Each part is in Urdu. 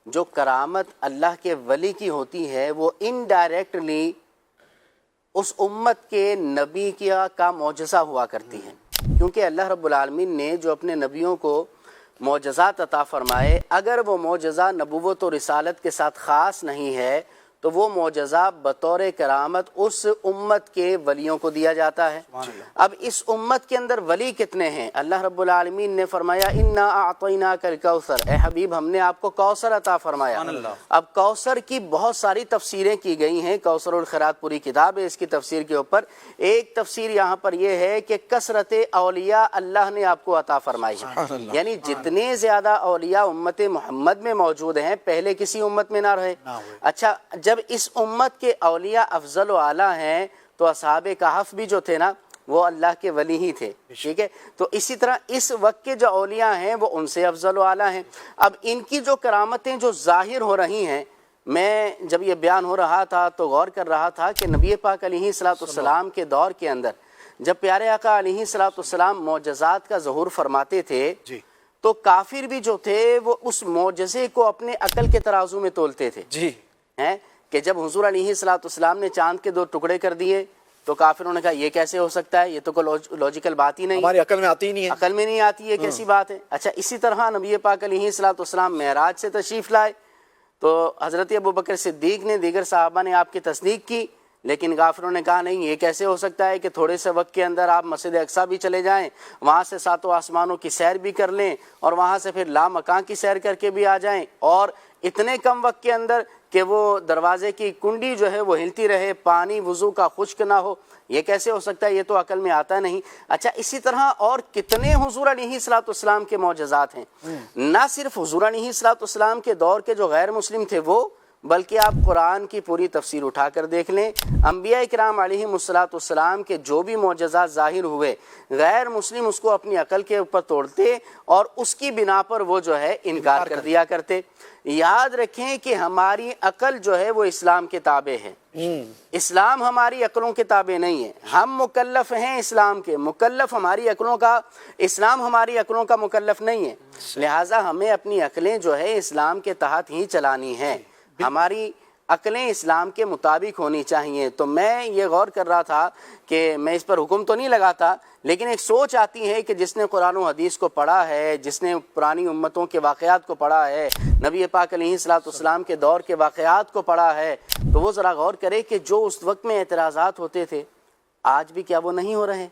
جو کرامت اللہ کے ولی کی ہوتی ہے وہ انڈائریکٹلی اس امت کے نبی کا معجزہ ہوا کرتی ہے، کیونکہ اللہ رب العالمین نے جو اپنے نبیوں کو معجزات عطا فرمائے، اگر وہ معجزہ نبوت و رسالت کے ساتھ خاص نہیں ہے تو وہ معجزہ بطور کرامت اس امت کے ولیوں کو دیا جاتا ہے۔ اب اس امت کے اندر ولی کتنے ہیں؟ اللہ رب العالمین نے فرمایا انا اعطیناک الکوثر، اے حبیب ہم نے آپ کو کوثر عطا فرمایا۔ اب کوثر کی بہت ساری تفسیریں کی گئی ہیں، کوثر الخیرات پوری کتاب ہے اس کی تفسیر کے اوپر۔ ایک تفسیر یہاں پر یہ ہے کہ کثرت اولیاء اللہ نے آپ کو عطا فرمائی ہے، یعنی جتنے زیادہ اولیاء امت محمد میں موجود ہیں پہلے کسی امت میں نہ رہے۔ اچھا، جب اس امت کے اولیاء افضل و اعلیٰ ہیں تو اصحاب کہف بھی جو تھے نا وہ اللہ کے ولی ہی تھے، ٹھیک ہے؟ تو اسی طرح اس وقت کے جو اولیاء ہیں وہ ان سے افضل و اعلیٰ ہیں۔ اب ان کی جو کرامتیں جو ظاہر ہو رہی ہیں، میں جب یہ بیان ہو رہا تھا تو غور کر رہا تھا کہ نبی پاک علیہ الصلوۃ والسلام کے دور کے اندر جب پیارے آقا علیہ الصلوۃ والسلام معجزات کا ظہور فرماتے تھے تو کافر بھی جو تھے وہ اس معجزے کو اپنے عقل کے ترازو میں تولتے تھے، کہ جب حضور علیہ الصلوۃ والسلام نے چاند کے 2 ٹکڑے کر دیے تو کافروں نے کہا یہ کیسے ہو سکتا ہے، یہ تو کوئی لاجیکل بات ہی نہیں، ہماری عقل میں آتی ہی نہیں ہے، عقل میں نہیں آتی ہے، کیسی بات ہے۔ اچھا، اسی طرح نبی پاک علیہ الصلوۃ والسلام معراج سے تشریف لائے تو حضرت ابوبکر صدیق نے دیگر صحابہ نے آپ کی تصدیق کی، لیکن کافروں نے کہا نہیں، یہ کیسے ہو سکتا ہے کہ تھوڑے سے وقت کے اندر آپ مسجد اقصیٰ بھی چلے جائیں، وہاں سے 7 آسمانوں کی سیر بھی کر لیں اور وہاں سے پھر لامکان کی سیر کر کے بھی آ جائیں، اور اتنے کم وقت کے اندر کہ وہ دروازے کی کنڈی جو ہے وہ ہلتی رہے، پانی وضو کا خشک نہ ہو، یہ کیسے ہو سکتا ہے، یہ تو عقل میں آتا نہیں۔ اچھا، اسی طرح اور کتنے حضور علیہ الصلوۃ والسلام کے معجزات ہیں، نہ صرف حضور علیہ الصلوۃ والسلام کے دور کے جو غیر مسلم تھے وہ، بلکہ آپ قرآن کی پوری تفسیر اٹھا کر دیکھ لیں، انبیاء کرام علیہم الصلوۃ والسلام کے جو بھی معجزات ظاہر ہوئے غیر مسلم اس کو اپنی عقل کے اوپر توڑتے اور اس کی بنا پر وہ جو ہے انکار کر دیا کرتے۔ یاد رکھیں کہ ہماری عقل جو ہے وہ اسلام کے تابع ہے، اسلام ہماری عقلوں کے تابع نہیں ہے، ہم مکلف ہیں اسلام کے، مکلف ہماری عقلوں کا، اسلام ہماری عقلوں کا مکلف نہیں ہے، لہٰذا ہمیں اپنی عقلیں جو ہے اسلام کے تحت ہی چلانی ہیں، ہماری عقلیں اسلام کے مطابق ہونی چاہیے۔ تو میں یہ غور کر رہا تھا کہ میں اس پر حکم تو نہیں لگاتا، لیکن ایک سوچ آتی ہے کہ جس نے قرآن و حدیث کو پڑھا ہے، جس نے پرانی امتوں کے واقعات کو پڑھا ہے، نبی پاک علیہ الصلوۃ والسلام کے دور کے واقعات کو پڑھا ہے، تو وہ ذرا غور کرے کہ جو اس وقت میں اعتراضات ہوتے تھے آج بھی کیا وہ نہیں ہو رہے،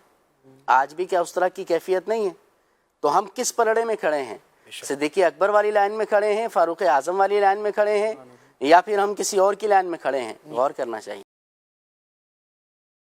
آج بھی کیا اس طرح کی کیفیت نہیں ہے؟ تو ہم کس پلڑے میں کھڑے ہیں؟ صدیق اکبر والی لائن میں کھڑے ہیں، فاروق اعظم والی لائن میں کھڑے ہیں، یا پھر ہم کسی اور کی لائن میں کھڑے ہیں؟ غور کرنا چاہیے۔